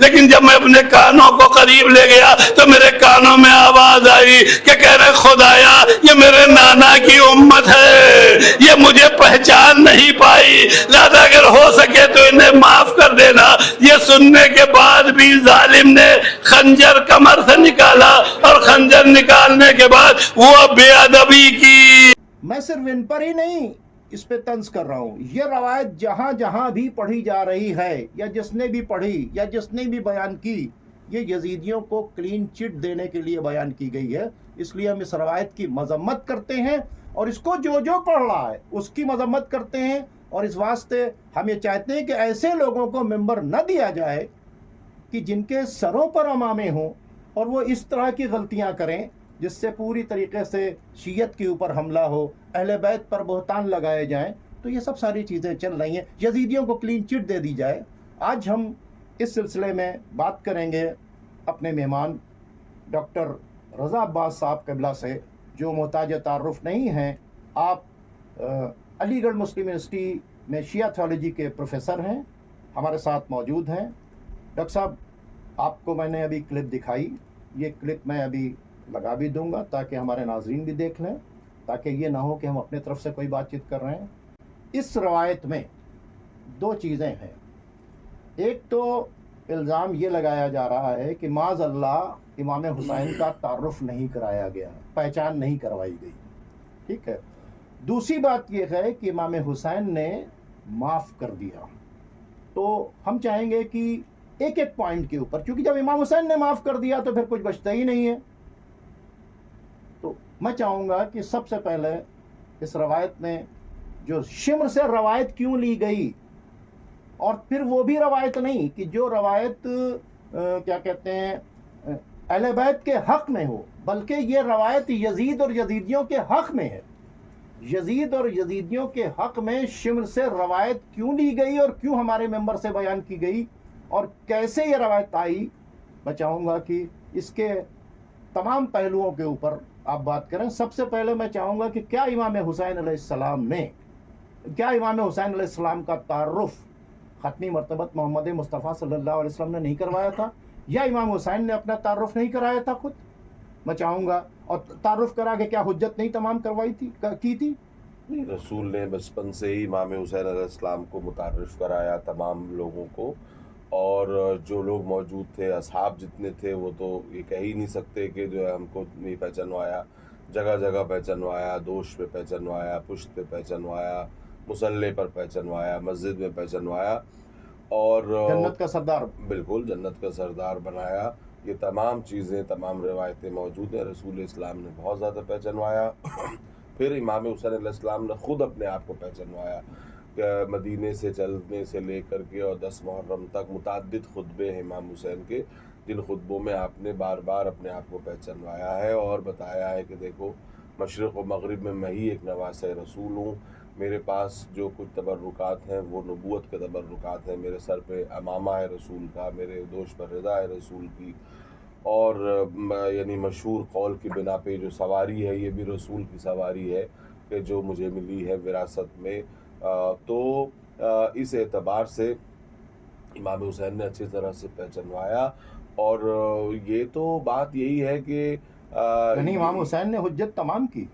لیکن جب میں اپنے کانوں کو قریب لے گیا تو میرے کانوں میں آواز آئی کہ کہہ رہے خدایا یہ میرے نانا کی امت ہے، یہ مجھے پہچان نہیں پائی، لہذا اگر ہو سکے تو انہیں معاف کر دینا۔ یہ سننے کے بعد بھی ظالم نے خنجر کمر سے نکالا اور خنجر نکالنے کے بعد وہ بے ادبی کی۔ میں صرف ان پر ہی نہیں اس پہ طنز کر رہا ہوں، یہ روایت جہاں جہاں بھی پڑھی جا رہی ہے یا جس نے بھی پڑھی یا جس نے بھی بیان کی، یہ یزیدیوں کو کلین چٹ دینے کے لیے بیان کی گئی ہے۔ اس لیے ہم اس روایت کی مذمت کرتے ہیں اور اس کو جو پڑھ رہا ہے اس کی مذمت کرتے ہیں، اور اس واسطے ہم یہ چاہتے ہیں کہ ایسے لوگوں کو ممبر نہ دیا جائے کہ جن کے سروں پر امامے ہوں اور وہ اس طرح کی غلطیاں کریں جس سے پوری طریقے سے شیعت کے اوپر حملہ ہو، اہل بیت پر بہتان لگائے جائیں۔ تو یہ سب ساری چیزیں چل رہی ہیں، یزیدیوں کو کلین چٹ دے دی جائے۔ آج ہم اس سلسلے میں بات کریں گے اپنے مہمان ڈاکٹر رضا عباس صاحب قبلہ سے، جو محتاج تعارف نہیں ہیں۔ آپ علی گڑھ مسلم یونیورسٹی میں شیعہ تھیولوجی کے پروفیسر ہیں، ہمارے ساتھ موجود ہیں۔ ڈاکٹر صاحب، آپ کو میں نے ابھی کلپ دکھائی، یہ کلپ میں ابھی لگا بھی دوں گا تاکہ ہمارے ناظرین بھی دیکھ لیں، تاکہ یہ نہ ہو کہ ہم اپنے طرف سے کوئی بات چیت کر رہے ہیں۔ اس روایت میں دو چیزیں ہیں۔ ایک تو الزام یہ لگایا جا رہا ہے کہ معاذ اللہ امام حسین کا تعارف نہیں کرایا گیا، پہچان نہیں کروائی گئی، ٹھیک ہے۔ دوسری بات یہ ہے کہ امام حسین نے معاف کر دیا۔ تو ہم چاہیں گے کہ ایک ایک پوائنٹ کے اوپر، کیونکہ جب امام حسین نے معاف کر دیا تو پھر کچھ بچتا ہی نہیں ہے۔ تو میں چاہوں گا کہ سب سے پہلے اس روایت میں جو شمر سے روایت کیوں لی گئی، اور پھر وہ بھی روایت نہیں کہ جو روایت کیا کہتے ہیں اہل بیت کے حق میں ہو، بلکہ یہ روایت یزید اور یزیدیوں کے حق میں ہے۔ یزید اور یزیدیوں کے حق میں شمر سے روایت کیوں لی گئی اور کیوں ہمارے ممبر سے بیان کی گئی اور کیسے یہ روایت آئی، میں چاہوں گا کہ اس کے تمام پہلوؤں کے اوپر آپ بات کریں۔ سب سے پہلے میں چاہوں گا کہ کیا امام حسین علیہ السلام کا تعارف ختمی مرتبت محمد مصطفیٰ صلی اللہ علیہ وسلم نے نہیں کروایا تھا، یا امام حسین نے اپنا تعارف نہیں کرایا تھا خود؟ میں چاہوں گا، اور تعارف کرا کے کیا حجت نہیں تمام کروائی تھی کی تھی؟ رسول نے بچپن سے ہی امام حسین علیہ السلام کو متعارف کرایا تمام لوگوں کو، اور جو لوگ موجود تھے، اصحاب جتنے تھے، وہ تو یہ کہہ ہی نہیں سکتے کہ جو ہے ہم کو نہیں پہچانوایا۔ جگہ جگہ پہچانوایا، دوش پہ پہچانوایا، پشت پہ پہچانوایا، مصلے پر پہچانوایا، مسجد میں پہچانوایا، اور جنت کا سردار، بالکل جنت کا سردار بنایا۔ یہ تمام چیزیں، تمام روایتیں موجود ہیں۔ رسول اسلام نے بہت زیادہ پہچانوایا۔ پھر امام حسین علیہ السلام نے خود اپنے آپ کو پہچانوایا، کہ مدینے سے چلنے سے لے کر کے اور 10 محرم تک متعدد خطبے ہیں امام حسین کے، جن خطبوں میں آپ نے بار بار اپنے آپ کو پہچانوایا ہے اور بتایا ہے کہ دیکھو، مشرق و مغرب میں میں ہی ایک نواسہ رسول ہوں، میرے پاس جو کچھ تبرکات ہیں وہ نبوت کے تبرکات ہیں، میرے سر پہ امامہ ہے رسول کا، میرے دوش پر رضا ہے رسول کی، اور یعنی مشہور قول کی بنا پہ جو سواری ہے یہ بھی رسول کی سواری ہے کہ جو مجھے ملی ہے وراثت میں۔ تو اس اعتبار سے امام حسین نے اچھی طرح سے پہچانوایا، اور یہ تو بات یہی ہے کہ یعنی امام حسین نے حجت تمام کی،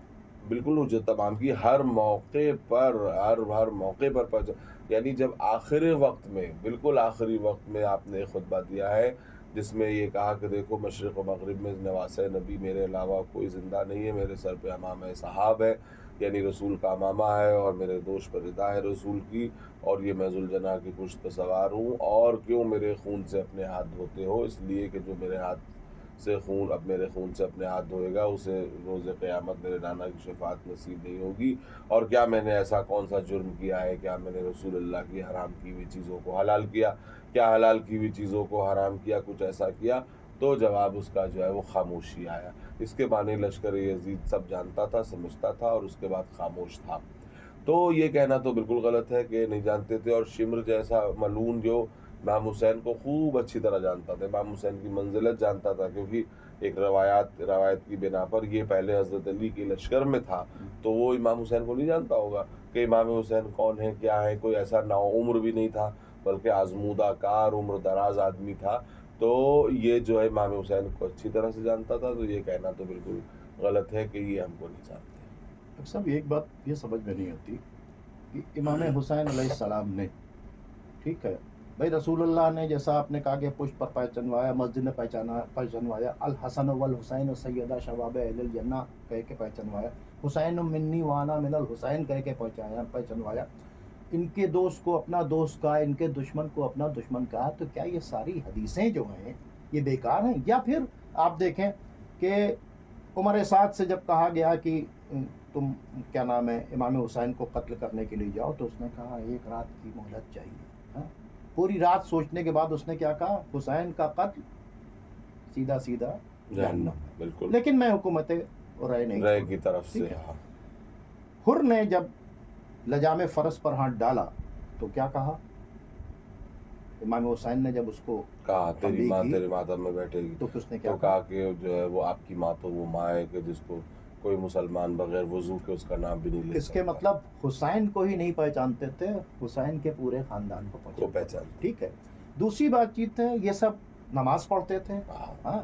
بالکل حجت تمام کی، ہر موقع پر یعنی جب آخری وقت میں، بالکل آخری وقت میں آپ نے خطبہ دیا ہے جس میں یہ کہا کہ دیکھو، مشرق و مغرب میں نواسہ نبی میرے علاوہ کوئی زندہ نہیں ہے، میرے سر پہ امامہ صحاب ہے، یعنی رسول کا امامہ ہے، اور میرے دوش پر رضا ہے رسول کی، اور یہ میں ذوالجناح کی پشت پہ سوار ہوں، اور کیوں میرے خون سے اپنے ہاتھ دھوتے ہو؟ اس لیے کہ جو میرے ہاتھ سے خون، اب میرے خون سے اپنے ہاتھ دھوئے گا اسے روز قیامت میرے نانا کی شفاعت نصیب نہیں ہوگی۔ اور کیا میں نے ایسا کون سا جرم کیا ہے؟ کیا میں نے رسول اللہ کی حرام کی ہوئی چیزوں کو حلال کیا؟ کیا حلال کی ہوئی چیزوں کو حرام کیا؟ کچھ ایسا کیا؟ تو جواب اس کا جو ہے وہ خاموشی آیا۔ اس کے معنی لشکر یزید سب جانتا تھا، سمجھتا تھا، اور اس کے بعد خاموش تھا۔ تو یہ کہنا تو بالکل غلط ہے کہ نہیں جانتے تھے، اور شمر جیسا ملعون جو امام حسین کو خوب اچھی طرح جانتا تھا، امام حسین کی منزلت جانتا تھا، کیونکہ ایک روایت کی بنا پر یہ پہلے حضرت علی کے لشکر میں تھا، تو وہ امام حسین کو نہیں جانتا ہوگا کہ امام حسین کون ہے، کیا ہے؟ کوئی ایسا نوعمر بھی نہیں تھا بلکہ آزمودہ کار عمر دراز آدمی تھا. تو یہ جو ہے امام حسین کو اچھی طرح سے جانتا تھا. تو یہ کہنا تو بالکل غلط ہے کہ یہ ہم کو نہیں جانتے. ڈاکٹر صاحب ایک بات یہ سمجھ میں نہیں آتی کہ امام حسین علیہ السلام نے، ٹھیک ہے بھائی، رسول اللہ نے جیسا آپ نے کہا کہ پشت پر پہچنوایا، مسجد میں پہچنوایا، الحسن والحسین سیدہ شباب اہل الجنہ کہہ کے پہچنوایا، حسین منی وانا من الحسین کہہ کے پہچنوایا، ان کے دوست کو اپنا دوست کہا، ان کے دشمن کو اپنا دشمن کہا. تو کیا یہ ساری حدیثیں جو ہیں یہ بیکار ہیں؟ یا پھر آپ دیکھیں کہ عمر سعد سے جب کہا گیا کہ تم کیا نام ہے امام حسین کو قتل کرنے کے لیے جاؤ، تو اس نے کہا ایک رات کی مہلت چاہیے. ہاں، پوری رات سوچنے کے بعد اس نے کیا کہا؟ حسین کا قتل سیدھا سیدھا جہنم. بالکل لیکن میں حکومت رائے نہیں رائے چھوڑوں. کی طرف سے. ٹھیک ہے. حر نے جب لجام فرس پر ہاتھ ڈالا تو کیا کہا؟ امام حسین نے جب اس کو کہا تیری حملے ماں کی تیرے ماتم میں بیٹھے گی، تو اس نے کیا تو کہا؟ کہا کہ جو ہے وہ آپ کی ماں تو وہ ماں ہے کہ جس کو کوئی مسلمان بغیر وضو کے اس کا نام بھی نہیں لے اس کے سکتا. مطلب حسین کو ہی نہیں پہچانتے تھے، حسین کے پورے خاندان کو کو پہچانتے. پہچان. ٹھیک ہے. دوسری بات چیت ہے، یہ سب نماز پڑھتے تھے. ہاں،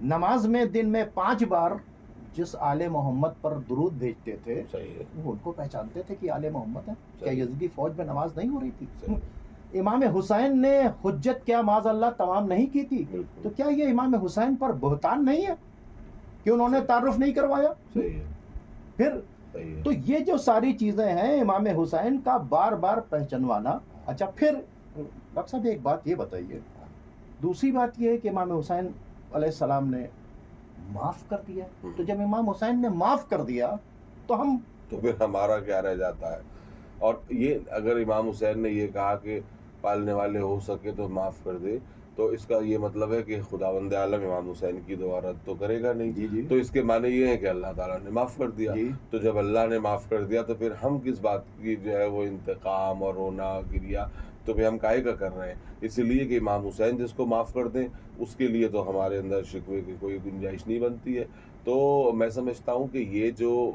نماز میں دن میں 5 بار جس آل محمد پر درود بھیجتے تھے صحیح ہے. وہ ان کو پہچانتے تھے کہ آل محمد ہے. کیا صحیح. یزیدی فوج میں نماز نہیں ہو رہی تھی؟ صحیح. امام حسین نے حجت کیا معاذ اللہ تمام نہیں کی تھی؟ بالکل. تو کیا یہ امام حسین پر بہتان نہیں ہے کہ انہوں نے تعارف نہیں کروایا؟ صحیح ہے. پھر صحیح ہے. تو یہ جو ساری چیزیں ہیں امام حسین کا بار بار پہچنوانا. اچھا پھر ڈاکٹر صاحب ایک بات یہ بتائیے، دوسری بات یہ ہے کہ امام حسین علیہ السلام نے معاف کر دیا. تو جب امام حسین نے معاف کر دیا تو ہم تو پھر ہمارا کیا رہ جاتا ہے؟ اور یہ اگر امام حسین نے یہ کہا کہ پالنے والے ہو سکے تو معاف کر دے، تو اس کا یہ مطلب ہے کہ خداوند عالم امام حسین کی دعا رد تو کرے گا نہیں. جی تو اس کے معنی یہ ہے کہ اللہ تعالیٰ نے معاف کر دیا. جی تو جب اللہ نے معاف کر دیا تو پھر ہم کس بات کی جو ہے وہ انتقام اور رونا گریا تو پھر ہم کاہے کا کر رہے ہیں؟ اسی لیے کہ امام حسین جس کو معاف کر دیں اس کے لیے تو ہمارے اندر شکوے کی کوئی گنجائش نہیں بنتی ہے. تو میں سمجھتا ہوں کہ یہ جو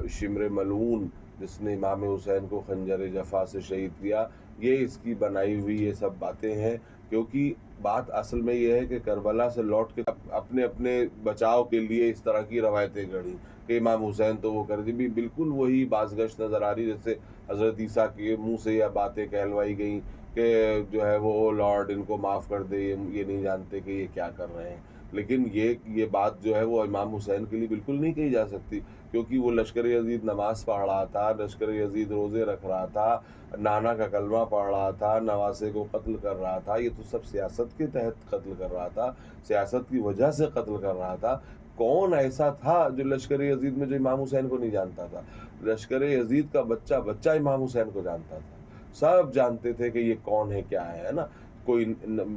شمر ملعون جس نے امام حسین کو خنجر جفا سے شہید کیا، یہ اس کی بنائی ہوئی یہ سب باتیں ہیں. کیونکہ بات اصل میں یہ ہے کہ کربلا سے لوٹ کے اپنے اپنے بچاؤ کے لیے اس طرح کی روایتیں گڑھی کہ امام حسین تو وہ کر دی. بھی بالکل وہی بازگشت نظر آ رہی جیسے حضرت عیسیٰ کے منہ سے یہ باتیں کہلوائی گئیں کہ جو ہے وہ لارڈ ان کو معاف کر دے، یہ نہیں جانتے کہ یہ کیا کر رہے ہیں. لیکن یہ بات جو ہے وہ امام حسین کے لیے بالکل نہیں کہی جا سکتی، کیونکہ وہ لشکر یزید نماز پڑھ رہا تھا، لشکر یزید روزے رکھ رہا تھا، نانا کا کلمہ پڑھ رہا تھا، نواسے کو قتل کر رہا تھا. یہ تو سب سیاست کے تحت قتل کر رہا تھا، سیاست کی وجہ سے قتل کر رہا تھا. کون ایسا تھا جو لشکر یزید میں جو امام حسین کو نہیں جانتا تھا؟ لشکر یزید کا بچہ امام حسین کو جانتا تھا. سب جانتے تھے کہ یہ کون ہے، کیا ہے نا. کوئی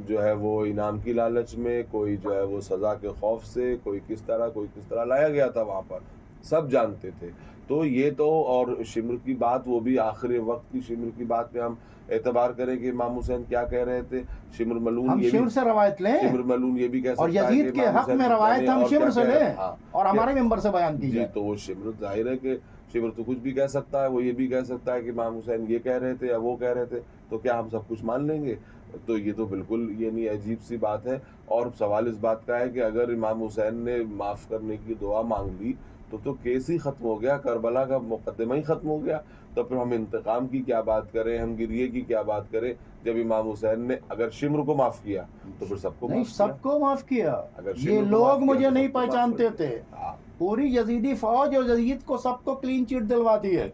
جو ہے وہ انعام کی لالچ میں، کوئی جو ہے وہ سزا کے خوف سے، کوئی کس طرح لایا گیا تھا وہاں پر، سب جانتے تھے. تو یہ تو، اور شمر کی بات، وہ بھی آخری وقت کی شمر کی بات میں ہم اعتبار کریں کہ امام حسین کیا کہہ رہے تھے. شمر ملعون ہم شمر سے روایت لیں شمر ملعون یہ بھی کہہ اور سکتا ہے یزید کہ کے امام حق حسین میں روایت ہم اور کیا شمر سے کہہ رہے لیں ہیں. ہاں اور ہمارے ممبر سے بیان جی، کیجیے. تو وہ شمر ظاہر ہے کہ شمر تو کچھ بھی کہہ سکتا ہے، وہ یہ بھی کہہ سکتا ہے کہ امام حسین یہ کہہ رہے تھے یا وہ کہہ رہے تھے، تو کیا ہم سب کچھ مان لیں گے؟ تو یہ تو بالکل یہ نہیں، عجیب سی بات ہے. اور سوال اس بات کا ہے کہ اگر امام حسین نے معاف کرنے کی دعا مانگ لی تو کیس ہی ختم ہو گیا، کربلا کا مقدمہ ہی ختم ہو گیا. تو پھر ہم انتقام کی کیا بات کریں، ہم گریے کی کیا بات کریں؟ جب امام حسین نے اگر شمر کو معاف کیا تو پھر سب کو نہیں، معاف کیا. سب کو معاف کیا. اگر شمر یہ کو معاف لوگ کیا مجھے تو نہیں سب کو معاف پہچانتے کر تھے. دیا. ہاں. پوری یزیدی فوج اور یزید کو سب کو کلین چٹ دلوا دی ہے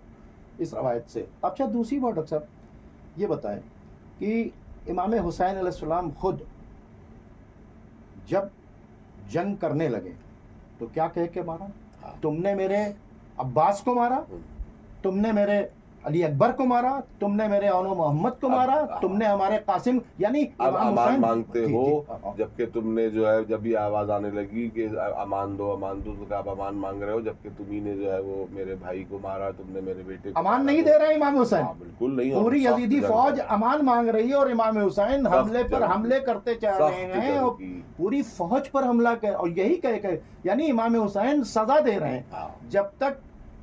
اس روایت سے. اچھا دوسری بات ڈاکٹر صاحب یہ بتائیں کہ امام حسین علیہ السلام خود جب جنگ کرنے لگے تو کیا کہہ کے مارا؟ تم نے میرے عباس کو مارا، تم نے میرے علی اکبر کو مارا، تم نے میرے اونو محمد کو مارا، تم نے ہمارے قاسم، یعنی اب امام امان حسین مانگتے جی، ہو، جی. جبکہ تم نے جو ہے جب یہ آواز آنے لگی کہ امان دو تو کہ آپ امان مانگ رہے ہو، جبکہ تمہیں نے جو ہے وہ میرے بھائی کو مارا، تم نے میرے بیٹے کو امان مارا. نہیں دے رہے امام حسین. ہاں، بالکل نہیں. اور پوری سخت یزیدی جنگ فوج ہے. امان مانگ رہی ہے اور امام حسین حملے پر جنگ. حملے کرتے چل رہے سخت ہیں جنگ اور کی. پوری فوج پر حملہ کر، اور یہی کہہ یعنی امام حسین سزا دے رہے ہیں. ہاں. جب تک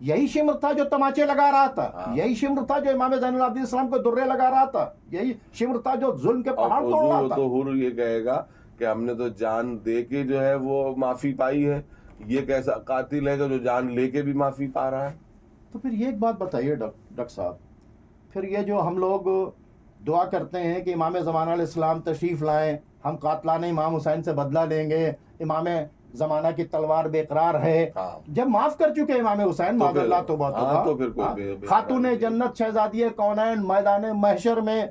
یہی شمر تھا جو تماچے لگا رہا تھا, ہاں. یہی شمر تھا جو امام زین العابدین السلام کو درے لگا رہا تھا, یہی شمر تھا جو ظلم کے اور پہاڑ توڑ رہا حضور تھا. تو حر یہ کہے گا کہ ہم نے تو جان دے کے جو ہے وہ معافی پائی ہے, یہ کیسا قاتل ہے جو جان لے کے بھی معافی پا رہا ہے. تو پھر یہ ایک بات بتائیے ڈاکٹر صاحب, پھر یہ جو ہم لوگ دعا کرتے ہیں کہ امام زمانہ علیہ السلام تشریف لائیں, ہم قاتلان امام حسین سے بدلہ لیں گے, امام زمانہ کی تلوار بے قرار ہے, ہاں جب معاف کر چکے امام حسین معاذ اللہ توبہ ہاں تو پھر توبہ, کوئی خاتون جنت شہزادی کونین میدان محشر میں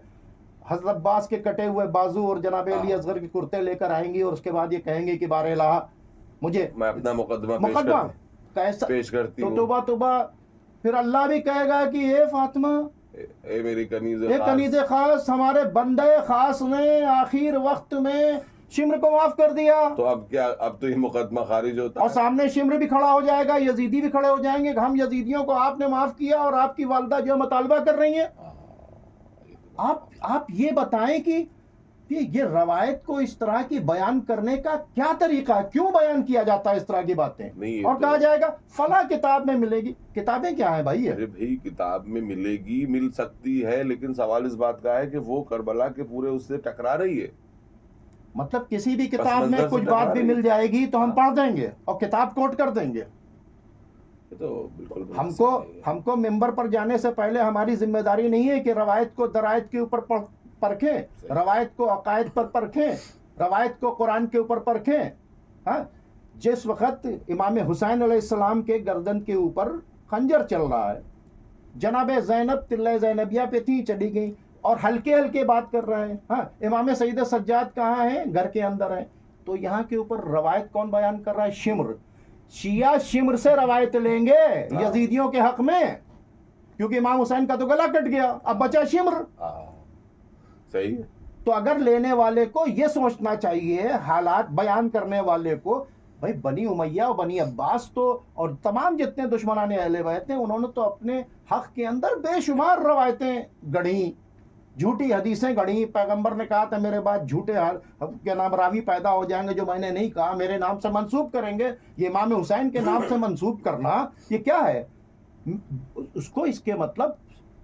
حضرت عباس کے کٹے ہوئے بازو اور جناب علی اصغر کے کرتے لے کر آئیں گی, اور اس کے بعد یہ کہیں گے کہ بار الہ مجھے میں اپنا مقدمہ کیسا پیش کرتی تو ہوں. توبہ توبہ. پھر اللہ بھی کہے گا کہ اے فاطمہ, اے میری کنیز اے کنیز خاص, ہمارے بندے خاص نے آخر وقت میں شمر کو معاف کر دیا. تو اب کیا, اب تو یہ مقدمہ خارج ہوتا اور ہے. سامنے شمر بھی کھڑا ہو جائے گا, یزیدی بھی کھڑے ہو جائیں گے کہ ہم یزیدیوں کو آپ نے معاف کیا, اور آپ کی والدہ جو مطالبہ کر رہی ہیں. آپ یہ بتائیں کہ یہ روایت کو اس طرح کی بیان کرنے کا کیا طریقہ ہے, کیوں بیان کیا جاتا ہے اس طرح کی باتیں, نہیں, اور کہا جائے گا فلاں کتاب میں ملے گی. کتابیں کیا ہیں بھائی؟ ارے بھائی کتاب میں ملے گی, مل سکتی ہے, لیکن سوال اس بات کا ہے کہ وہ کربلا کے پورے اس سے ٹکرا رہی ہے. مطلب کسی بھی کتاب میں کچھ بات بھی مل جائے گی تو ہم پڑھ دیں گے اور کتاب کوٹ کر دیں گے. تو بالکل ہم کو ممبر پر جانے سے پہلے ہماری ذمہ داری نہیں ہے کہ روایت کو درایت کے اوپر پرکھیں, روایت کو عقائد پر پرکھیں, روایت کو قرآن کے اوپر پرکھیں. ہاں, جس وقت امام حسین علیہ السلام کے گردن کے اوپر خنجر چل رہا ہے, جناب زینب تلہ زینبیہ پہ تھی, چلی گئی, اور ہلکے ہلکے بات کر رہے ہیں. ہاں, امام سید سجاد کہاں ہیں؟ گھر کے اندر ہیں. تو یہاں کے اوپر روایت کون بیان کر رہا ہے؟ شمر. شیعہ شمر سے روایت لیں گے یزیدیوں کے حق میں, کیونکہ امام حسین کا تو گلا کٹ گیا, اب بچا شمر. صحیح ہے. تو اگر لینے والے کو یہ سوچنا چاہیے, حالات بیان کرنے والے کو, بھائی بنی امیہ اور بنی عباس تو اور تمام جتنے دشمنان اہل بیت ہیں, انہوں نے تو اپنے حق کے اندر بے شمار روایتیں گڑھیں, جھوٹی حدیثیں گڑھیں. پیغمبر نے کہا تھا میرے بعد جھوٹے کیا نام راوی پیدا ہو جائیں گے جو میں نے نہیں کہا, میرے نام سے منسوب کریں گے. یہ امام حسین کے نام سے منسوب کرنا یہ کیا ہے؟ اس کو اس کے مطلب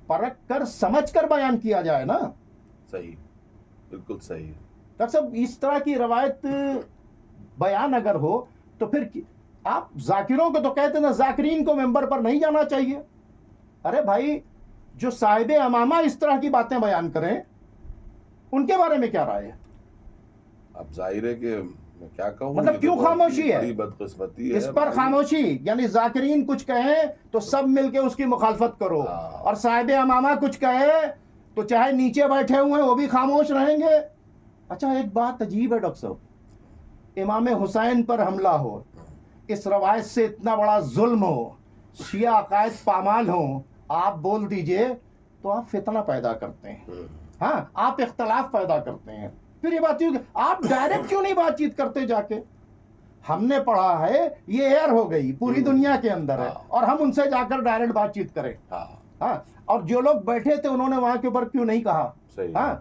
پرکھ کر سمجھ کر بیان کیا جائے نا. صحیح, بالکل صحیح. ڈاکٹر صاحب اس طرح کی روایت بیان اگر ہو تو پھر آپ ذاکروں کو تو کہتے ہیں نا, ذاکرین کو ممبر پر نہیں جانا چاہیے. ارے بھائی, جو صاحب امامہ اس طرح کی باتیں بیان کریں ان کے بارے میں کیا رائے ہے؟ اب ظاہر ہے کہ میں کیا کہوں, مطلب کیوں خاموشی ہے؟ بڑی بدقسمتی ہے اس پر خاموشی, یعنی ذاکرین کچھ کہیں تو سب مل کے اس کی مخالفت کرو, اور صاحب امامہ کچھ کہے تو چاہے نیچے بیٹھے ہوئے ہیں وہ بھی خاموش رہیں گے. اچھا ایک بات عجیب ہے ڈاکٹر صاحب, امام حسین پر حملہ ہو, اس روایت سے اتنا بڑا ظلم ہو, شیعہ عقائد پامال ہوں, آپ بول دیجئے تو آپ فتنہ پیدا کرتے ہیں. ہاں, آپ اختلاف پیدا کرتے ہیں. پھر یہ بات کہ آپ ڈائریکٹ کیوں نہیں بات چیت کرتے جا کے؟ ہم نے پڑھا ہے یہ ایئر ہو گئی پوری دنیا کے اندر ہے, اور ہم ان سے جا کر ڈائریکٹ بات چیت کریں. ہاں, اور جو لوگ بیٹھے تھے انہوں نے وہاں کے اوپر کیوں نہیں کہا؟ ہاں,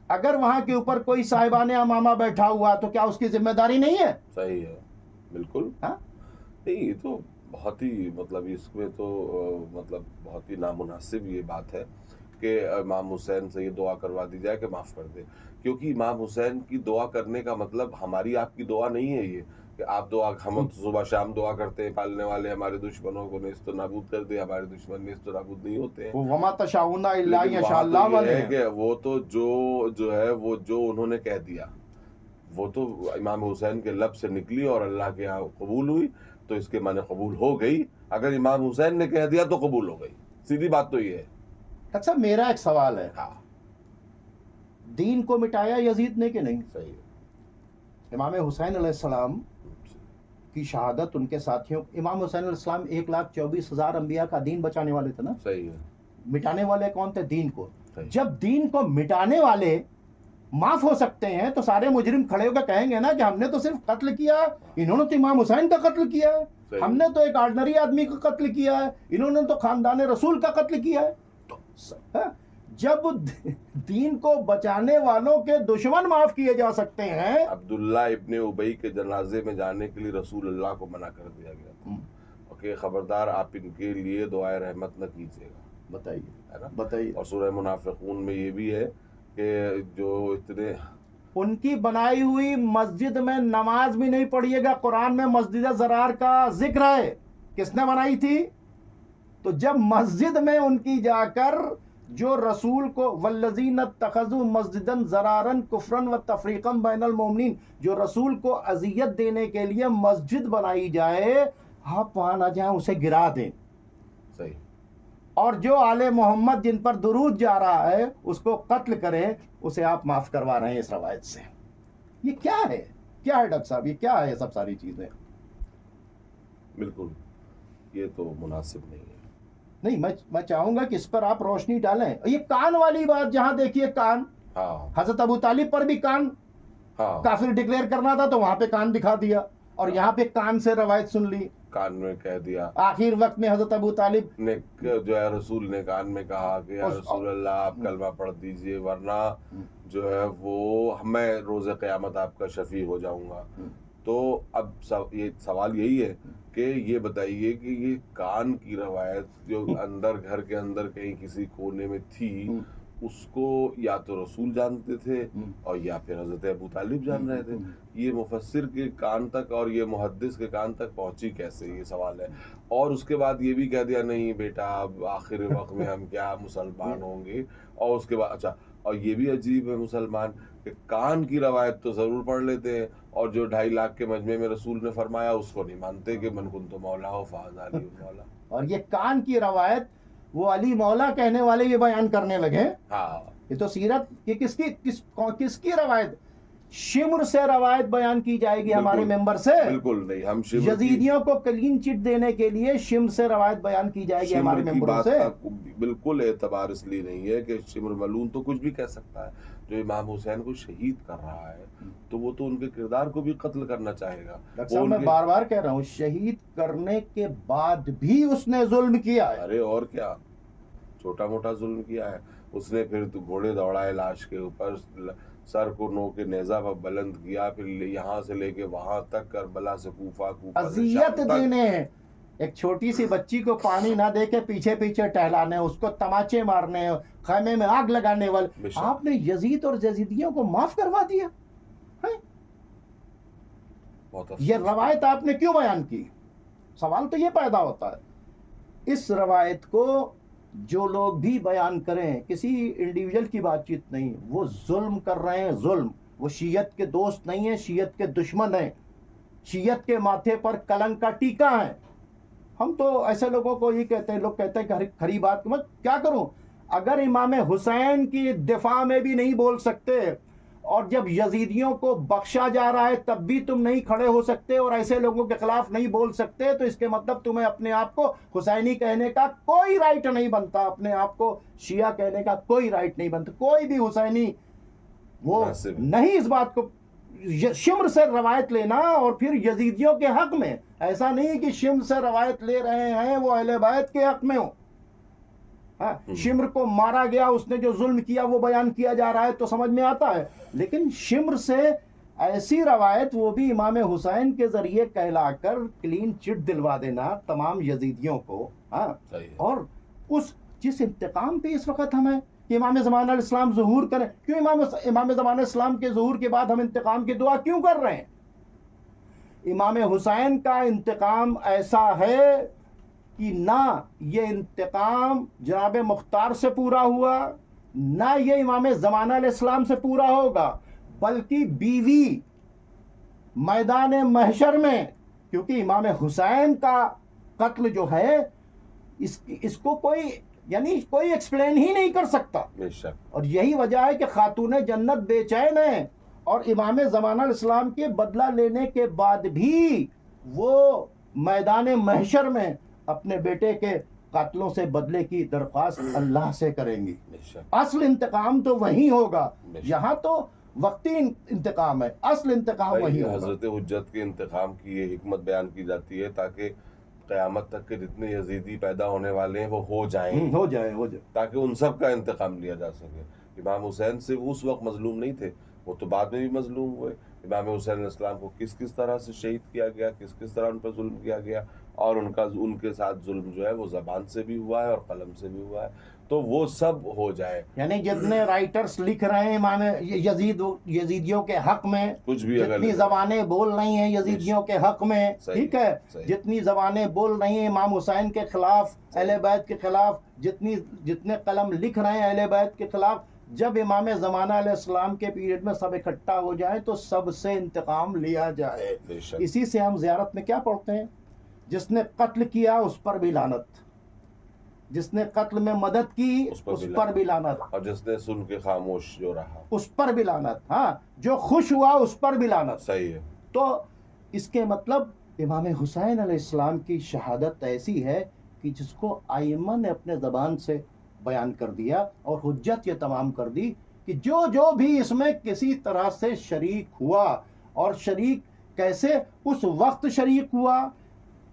اگر وہاں کے اوپر کوئی صاحبان امامہ بیٹھا ہوا تو کیا اس کی ذمہ داری نہیں ہے؟ صحیح ہے, بالکل. ہاں, نہیں, یہ تو بہت ہی مطلب اس میں تو مطلب بہت ہی نامناسب یہ بات ہے کہ امام حسین سے یہ دعا کروا دی جائے کہ معاف کر دے, کیونکہ امام حسین کی دعا کرنے کا مطلب ہماری آپ کی دعا نہیں ہے یہ کہ آپ دعا, ہم صبح شام دعا کرتے ہیں پالنے والے ہمارے دشمنوں کو نیست و نابود کر دے, ہمارے دشمن نیست و نابود نہیں ہوتے ہیں. وما تشاؤون الا ان لیکن شاء اللہ وہاں تو والے یہ ہے کہ وہ تو جو ہے وہ جو انہوں نے کہہ دیا وہ تو امام حسین کے لب سے نکلی اور اللہ کے یہاں قبول ہوئی, تو اس کے معنی قبول ہو گئی. اگر امام حسین نے کہہ دیا تو قبول ہو گئی, سیدھی بات تو یہ ہے. ڈاکٹر صاحب میرا ایک سوال ہے, ہاں, دین کو مٹایا یزید نے کہ نہیں؟ صحیح. امام حسین علیہ السلام کی شہادت ان کے ساتھیوں, امام حسین علیہ السلام 1,24,000 انبیاء کا دین بچانے والے تھے نا. صحیح ہے. مٹانے والے کون تھے؟ دین کو. صحیح. جب دین کو مٹانے والے معاف ہو سکتے ہیں تو سارے مجرم کھڑے ہو کے کہیں گے نا کہ ہم نے تو صرف قتل کیا, انہوں نے تو امام حسین کا قتل کیا ہے, ہم نے تو ایک آرڈنری آدمی کا قتل کیا ہے, انہوں نے تو خاندان رسول کا قتل کیا ہے. جب دین کو بچانے والوں کے دشمن معاف کیے جا سکتے ہیں. عبداللہ ابن ابی کے جنازے میں جانے کے لیے رسول اللہ کو منع کر دیا گیا تھا, اور کہ خبردار آپ ان کے لیے دعائے رحمت نہ کیجیے گا، بتائیے ہے نا. بتائیے. اور سورہ منافقون میں یہ بھی ہے کہ جو اتنے ان کی بنائی ہوئی مسجد میں نماز بھی نہیں پڑھیے گا. قرآن میں مسجد زرار کا ذکر ہے. کس نے بنائی تھی؟ تو جب مسجد میں ان کی جا کر جو رسول کو والذین اتخذوا مسجدا ضرارا کفرا و تفریقا بین المؤمنین، جو رسول کو اذیت دینے کے لیے مسجد بنائی جائے، آپ وہاں نہ جائیں، اسے گرا دیں. صحیح. اور جو آل محمد جن پر درود جا رہا ہے اس کو قتل کریں، اسے آپ معاف کروا رہے ہیں اس روایت سے. یہ کیا ہے؟ کیا ہے ڈاکٹر صاحب؟ یہ کیا ہے؟ یہ سب ساری چیزیں بالکل یہ تو مناسب نہیں ہے. نہیں. میں چاہوں گا کہ اس پر آپ روشنی ڈالیں. یہ کان والی بات، جہاں دیکھیے کان، ہاں حضرت ابو طالب پر بھی کان ہاں کافر ڈکلیئر کرنا تھا تو وہاں پہ کان دکھا دیا، اور یہاں پہ کان سے روایت سن لی. کان میں کہہ دیا، آخر وقت میں حضرت ابو طالب نے جو ہے رسول نے کان میں کہا کہ یا رسول اللہ آپ کلمہ پڑھ دیجئے ورنہ جو ہے وہ میں روز قیامت آپ کا شفیع ہو جاؤں گا. تو اب یہ سوال یہی ہے کہ یہ بتائیے کہ یہ کان کی روایت جو اندر گھر کے اندر کہیں کسی کونے میں تھی، اس کو یا تو رسول جانتے تھے اور یا پھر حضرت ابو طالب جان رہے تھے. یہ مفسر کے کان تک اور یہ محدث کے کان تک پہنچی کیسے، یہ سوال ہے. اور اس کے بعد یہ بھی کہہ دیا نہیں بیٹا اب آخر وقت میں ہم کیا مسلمان ہوں گے. اور اس کے بعد اچھا، اور یہ بھی عجیب ہے مسلمان کہ کان کی روایت تو ضرور پڑھ لیتے ہیں اور جو 2.5 لاکھ کے مجمع میں رسول نے فرمایا اس کو نہیں مانتے کہ من کنت مولا ہو فہذا علی مولا. اور یہ کان کی روایت وہ علی مولا کہنے والے یہ بیان کرنے لگے. ہاں یہ تو سیرت یہ کس کی روایت؟ شمر سے روایت بیان کی جائے گی ہمارے ممبر سے. بالکل نہیں. ہم یزیدیوں کو کلین چٹ دینے کے لیے شمر سے روایت بیان کی جائے گی ہمارے ممبروں سے. بالکل اعتبار اس لیے نہیں ہے کہ شمر ملون تو کچھ بھی کہہ سکتا ہے. جو امام حسین کو شہید کر رہا ہے تو وہ تو ان کے کردار کو بھی قتل کرنا چاہے گا. ڈاکٹر صاحب میں بار بار کہہ رہا ہوں، شہید کرنے کے بعد بھی اس نے ظلم کیا ہے. ارے اور کیا چھوٹا موٹا ظلم کیا ہے اس نے. پھر تو گھوڑے دوڑائے لاش کے اوپر، سر کو نو کے نیزہ پر بلند کیا، پھر یہاں سے لے کے وہاں تک کربلا سے کوفہ اذیت دینے، ایک چھوٹی سی بچی کو پانی نہ دے کے پیچھے پیچھے ٹہلانے، اس کو تماچے مارنے، خیمے میں آگ لگانے والے. آپ نے یزید اور یزیدیوں کو معاف کروا دیا. یہ روایت آپ نے کیوں بیان کی؟ سوال تو یہ پیدا ہوتا ہے. اس روایت کو جو لوگ بھی بیان کریں، کسی انڈیویجل کی بات چیت نہیں، وہ ظلم کر رہے ہیں. ظلم. وہ شیعت کے دوست نہیں ہیں، شیعت کے دشمن ہیں، شیعت کے ماتھے پر کلنک کا ٹیکا ہے. ہم تو ایسے لوگوں کو یہ کہتے ہیں، لوگ کہتے ہیں کہ کھری بات میں کیا کروں. اگر امام حسین کی دفاع میں بھی نہیں بول سکتے اور جب یزیدیوں کو بخشا جا رہا ہے تب بھی تم نہیں کھڑے ہو سکتے اور ایسے لوگوں کے خلاف نہیں بول سکتے، تو اس کے مطلب تمہیں اپنے آپ کو حسینی کہنے کا کوئی رائٹ نہیں بنتا، اپنے آپ کو شیعہ کہنے کا کوئی رائٹ نہیں بنتا. کوئی بھی حسینی وہ نہیں اس بات کو شمر سے روایت لینا اور پھر یزیدیوں کے حق میں. ایسا نہیں کہ شمر سے روایت لے رہے ہیں وہ اہل بیت کے حق میں ہو. شمر کو مارا گیا، اس نے جو ظلم کیا وہ بیان کیا جا رہا ہے تو سمجھ میں آتا ہے، لیکن شمر سے ایسی روایت وہ بھی امام حسین کے ذریعے کہلا کر کلین چٹ دلوا دینا تمام یزیدیوں کو. اور اس جس انتقام پہ اس وقت ہمیں کہ امام زمان علیہ السلام ظہور کریں، کیوں امام زمان علیہ السلام کے ظہور کے بعد ہم انتقام کی دعا کیوں کر رہے ہیں؟ امام حسین کا انتقام ایسا ہے کہ نہ یہ انتقام جناب مختار سے پورا ہوا، نہ یہ امام زمانہ علیہ السلام سے پورا ہوگا، بلکہ بیوی میدان محشر میں، کیونکہ امام حسین کا قتل جو ہے اس کو کوئی ایکسپلین ہی نہیں کر سکتا. اور یہی وجہ ہے کہ خاتون جنت بے چین ہے، اور امام زمانہ علیہ السلام کے بدلہ لینے کے بعد بھی وہ میدان محشر میں اپنے بیٹے کے قاتلوں سے بدلے کی درخواست اللہ سے کریں گی. اصل انتقام تو وہیں ہوگا، یہاں تو وقتی انتقام ہے، اصل انتقام وہیں ہوگا. حضرت حجت کے انتقام کی یہ حکمت بیان کی جاتی ہے تاکہ قیامت تک کے جتنے یزیدی پیدا ہونے والے ہیں وہ ہو جائیں تاکہ ان سب کا انتقام لیا جا سکے. امام حسین سے وہ اس وقت مظلوم نہیں تھے، وہ تو بعد میں بھی مظلوم ہوئے، امام حسین علیہ السلام کو کس کس طرح سے شہید کیا گیا، کس کس طرح ان پر ظلم کیا گیا، اور ان کے ساتھ ظلم جو ہے وہ زبان سے بھی ہوا ہے اور قلم سے بھی ہوا ہے، تو وہ سب ہو جائے. یعنی جتنے رائٹرز لکھ رہے ہیں امام یزیدیوں کے حق میں، کچھ بھی اگر جتنی زبانیں بول رہی ہیں یزیدیوں کے حق میں، ٹھیک ہے، جتنی زبانیں بول رہی ہیں امام حسین کے خلاف، اہل بیت کے خلاف، جتنے قلم لکھ رہے ہیں اہل بیت کے خلاف، جب امام زمانہ علیہ السلام کے پیریڈ میں سب اکٹھا ہو جائے تو سب سے انتقام لیا جائے. بے شک. اسی سے ہم زیارت میں کیا پڑھتے ہیں؟ جس نے قتل کیا اس پر بھی لعنت، جس نے قتل میں مدد کی اس پر بھی لعنت، اور جس نے سن کے خاموش جو رہا اس پر بھی لعنت، ہاں جو خوش ہوا اس پر بھی لعنت. صحیح ہے. تو اس کے مطلب امام حسین علیہ السلام کی شہادت ایسی ہے کہ جس کو ائمہ نے اپنے زبان سے بیان کر دیا اور حجت یہ تمام کر دی کہ جو بھی اس میں کسی طرح سے شریک ہوا، اور شریک کیسے، اس وقت شریک ہوا،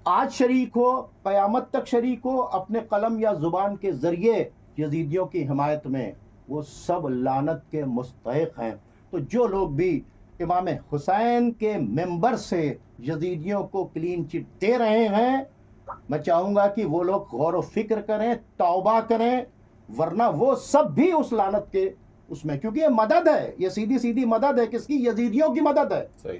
آج شریک ہو، قیامت تک شریک ہو، اپنے قلم یا زبان کے ذریعے یزیدیوں کی حمایت میں، وہ سب لعنت کے مستحق ہیں. تو جو لوگ بھی امام حسین کے ممبر سے یزیدیوں کو کلین چٹ دے رہے ہیں، میں چاہوں گا کہ وہ لوگ غور و فکر کریں، توبہ کریں، ورنہ وہ سب بھی اس لعنت کے اس میں، کیونکہ یہ مدد ہے، یہ سیدھی مدد ہے، کس کی؟ یزیدیوں کی مدد ہے. صحیح.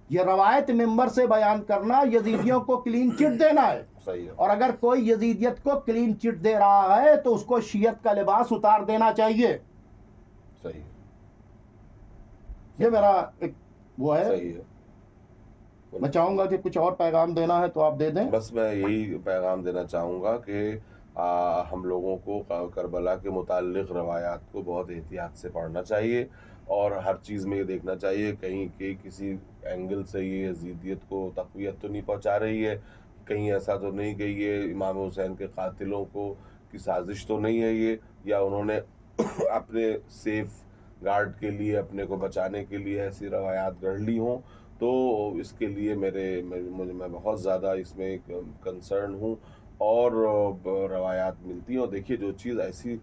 یہ روایت ممبر سے بیان کرنا یزیدیوں کو کلین چٹ دینا ہے. صحیح ہے. اور اگر کوئی یزیدیت کو کلین چٹ دے رہا ہے تو اس کو شیعت کا لباس اتار دینا چاہیے. صحیح. یہ میرا ایک وہ ہے. صحیح ہے. میں چاہوں گا کہ کچھ اور پیغام دینا ہے تو آپ دے دیں. بس میں یہی پیغام دینا چاہوں گا کہ ہم لوگوں کو کربلا کے متعلق روایات کو بہت احتیاط سے پڑھنا چاہیے، اور ہر چیز میں یہ دیکھنا چاہیے کہیں کہ کسی اینگل سے یہ یزیدیت کو تقویت تو نہیں پہنچا رہی ہے، کہیں ایسا تو نہیں کہ یہ امام حسین کے قاتلوں کو کی سازش تو نہیں ہے یہ، یا انہوں نے اپنے سیف گارڈ کے لیے، اپنے کو بچانے کے لیے ایسی روایات گڑھ لی ہوں. تو اس کے لیے میں بہت زیادہ اس میں کنسرن ہوں، اور روایات ملتی ہیں. اور دیکھیے جو چیز ایسی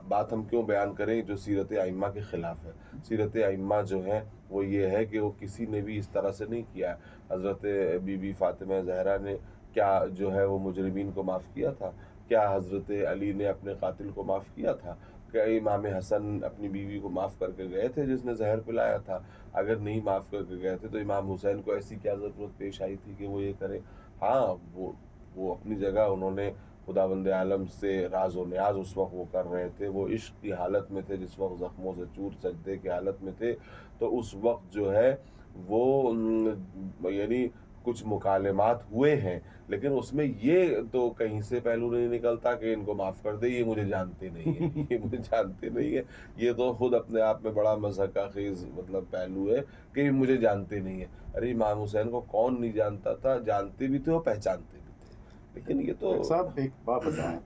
بات ہم کیوں بیان کریں جو سیرت ائمہ کے خلاف ہے. سیرت ائمہ جو ہے وہ یہ ہے کہ وہ کسی نے بھی اس طرح سے نہیں کیا ہے. حضرت بی بی فاطمہ زہرا نے کیا جو ہے وہ مجرمین کو معاف کیا تھا؟ کیا حضرت علی نے اپنے قاتل کو معاف کیا تھا؟ کہ امام حسن اپنی بیوی کو معاف کر کے گئے تھے جس نے زہر پلایا تھا؟ اگر نہیں معاف کر کے گئے تھے تو امام حسین کو ایسی کیا ضرورت پیش آئی تھی کہ وہ یہ کرے؟ ہاں وہ اپنی جگہ انہوں نے خداوند عالم سے راز و نیاز اس وقت وہ کر رہے تھے، وہ عشق کی حالت میں تھے، جس وقت زخموں سے چور سجدے کی حالت میں تھے. تو اس وقت جو ہے وہ یعنی کچھ مکالمات ہوئے ہیں، لیکن اس میں یہ تو کہیں سے پہلو نہیں نکلتا کہ ان کو معاف کر دے، یہ مجھے جانتے نہیں ہیں، یہ مجھے جانتے نہیں ہیں. یہ تو خود اپنے آپ میں بڑا مضحکہ خیز مطلب پہلو ہے کہ مجھے جانتے نہیں ہیں. ارے امام حسین کو کون نہیں جانتا تھا؟ جانتے بھی تھے اور پہچانتے بھی تھے. لیکن یہ تو صاحب ایک بات بتائیں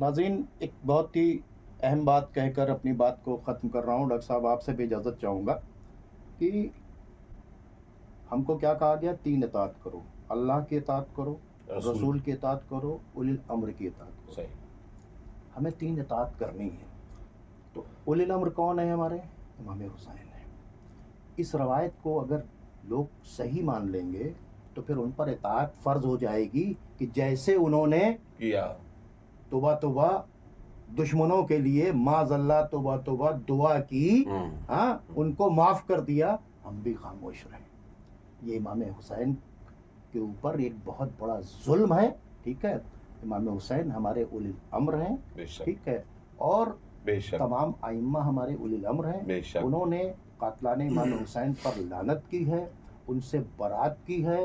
ناظرین، ایک بہت ہی اہم بات کہہ کر اپنی بات کو ختم کر رہا ہوں. ڈاکٹر صاحب آپ سے بھی اجازت چاہوں گا کہ ہم کو کیا کہا گیا؟ 3 اطاعت کرو، اللہ کی اطاعت کرو، رسول کی اطاعت کرو، اولی الامر کی اطاعت کرو. صحیح. ہمیں 3 اطاعت کرنی ہے. تو اولی الامر کون ہے ہمارے؟ امام حسین ہے. اس روایت کو اگر لوگ صحیح مان لیں گے تو پھر ان پر اطاعت فرض ہو جائے گی کہ جیسے انہوں نے کیا توبہ دشمنوں کے لیے معاذ اللہ توبہ دعا کی، ہاں ان کو معاف کر دیا، ہم بھی خاموش رہیں. یہ امام حسین کے اوپر ایک بہت بڑا ظلم ہے. ٹھیک ہے، امام حسین ہمارے اولی الامر ہیں. ٹھیک ہے، اور تمام ائمہ ہمارے اولی الامر ہیں. انہوں نے قاتلان امام حسین پر لعنت کی ہے، ان سے برات کی ہے.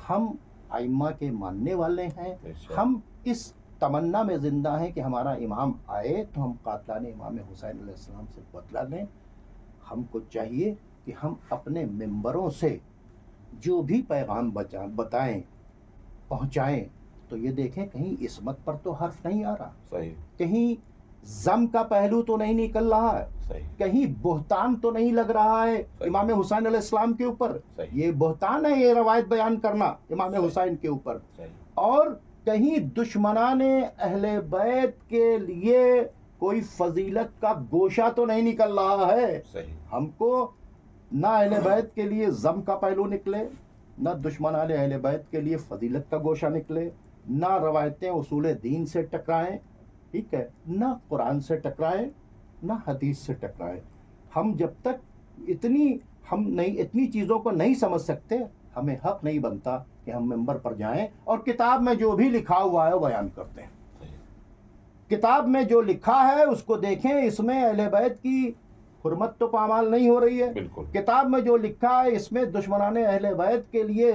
ہم ائمہ کے ماننے والے ہیں. ہم اس تمنا میں زندہ ہیں کہ ہمارا امام آئے تو ہم قاتلان امام حسین علیہ السلام سے بدلہ لیں. ہم کو چاہیے کہ ہم اپنے ممبروں سے جو بھی پیغام بتائیں، پہنچائیں، تو یہ دیکھیں کہیں عصمت پر تو حرف نہیں آ رہا، صحیح، کہیں ضم کا پہلو تو نہیں نکل رہا ہے، صحیح، کہیں بہتان تو نہیں لگ رہا ہے امام حسین علیہ السلام کے اوپر. صحیح. یہ بہتان ہے یہ روایت بیان کرنا امام حسین کے اوپر. صحیح. اور کہیں دشمنان اہل بیت کے لیے کوئی فضیلت کا گوشہ تو نہیں نکل رہا ہے. صحیح. ہم کو نہ اہل بیت کے لیے ضم کا پہلو نکلے، نہ دشمنان اہل بیت کے لیے فضیلت کا گوشہ نکلے، نہ روایتیں اصول دین سے ٹکرائیں، ٹھیک ہے، نہ قرآن سے ٹکرائیں، نہ حدیث سے ٹکرائیں۔ ہم جب تک اتنی چیزوں کو نہیں سمجھ سکتے، ہمیں حق نہیں بنتا کہ ہم ممبر پر جائیں اور کتاب میں جو بھی لکھا ہوا ہے وہ بیان کرتے ہیں۔ کتاب میں جو لکھا ہے اس کو دیکھیں، اس میں اہل بیت کی حرمت تو پامال نہیں ہو رہی ہے۔ بالکل کتاب میں جو لکھا ہے اس میں دشمنان اہل بیت کے لیے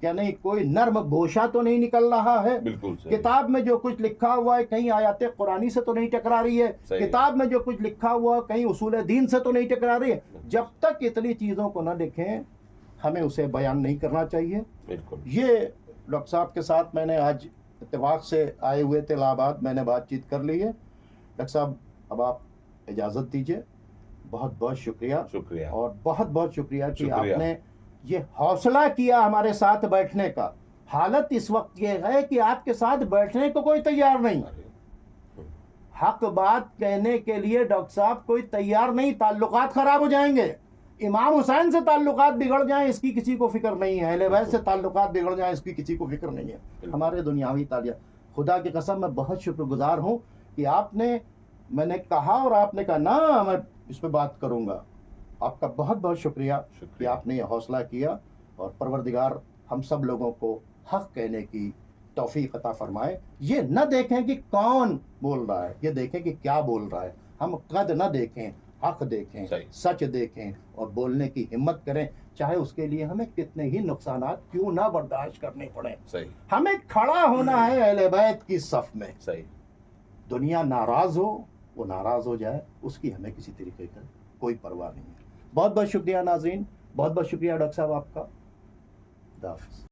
یعنی کوئی نرم گوشہ تو نہیں نکل رہا ہے۔ بالکل صحیح۔ کتاب میں جو کچھ لکھا ہوا ہے کہیں آیات قرآنی سے تو نہیں ٹکرا رہی ہے۔ صحیح۔ کتاب میں جو کچھ لکھا ہوا ہے کہیں اصول دین سے تو نہیں ٹکرا رہی ہے۔ جب تک اتنی چیزوں کو نہ لکھیں ہمیں اسے بیان نہیں کرنا چاہیے۔ بالکل یہ ڈاکٹر صاحب کے ساتھ میں نے آج اتفاق سے آئے ہوئے تھے الہ آباد، میں نے بات چیت کر لی ہے۔ ڈاکٹر صاحب اب آپ اجازت دیجیے، بہت بہت شکریہ، شکریہ۔ اور بہت بہت شکریہ کہ شکریہ۔ آپ نے یہ حوصلہ کیا ہمارے ساتھ بیٹھنے کا۔ حالت اس وقت یہ ہے کہ آپ کے ساتھ بیٹھنے کو کوئی تیار نہیں، حق بات کہنے کے لیے ڈاکٹر صاحب کوئی تیار نہیں، تعلقات خراب ہو جائیں گے۔ امام حسین سے تعلقات بگڑ جائیں اس کی کسی کو فکر نہیں ہے، اہل بیت سے تعلقات بگڑ جائیں اس کی کسی کو فکر نہیں ہے۔ ہمارے دنیاوی تعلق، خدا کی قسم میں بہت شکر گزار ہوں کہ آپ نے، میں نے کہا اور آپ نے کہا نا میں اس پہ بات کروں گا۔ آپ کا بہت بہت شکریہ کہ آپ نے یہ حوصلہ کیا، اور پروردگار ہم سب لوگوں کو حق کہنے کی توفیق عطا فرمائے۔ یہ نہ دیکھیں کہ کون بول رہا ہے، یہ دیکھیں کہ کیا بول رہا ہے۔ ہم قد نہ دیکھیں، حق دیکھیں، سچ دیکھیں اور بولنے کی ہمت کریں، چاہے اس کے لیے ہمیں کتنے ہی نقصانات کیوں نہ برداشت کرنے پڑیں۔ صحیح۔ ہمیں کھڑا ہونا ہے اہل بیت کی صف میں۔ صحیح۔ دنیا ناراض ہو، وہ ناراض ہو جائے، اس کی ہمیں کسی طریقے کا کوئی پرواہ نہیں ہے۔ بہت بہت شکریہ ناظرین، بہت بہت شکریہ ڈاکٹر صاحب آپ کا۔ خدا حافظ۔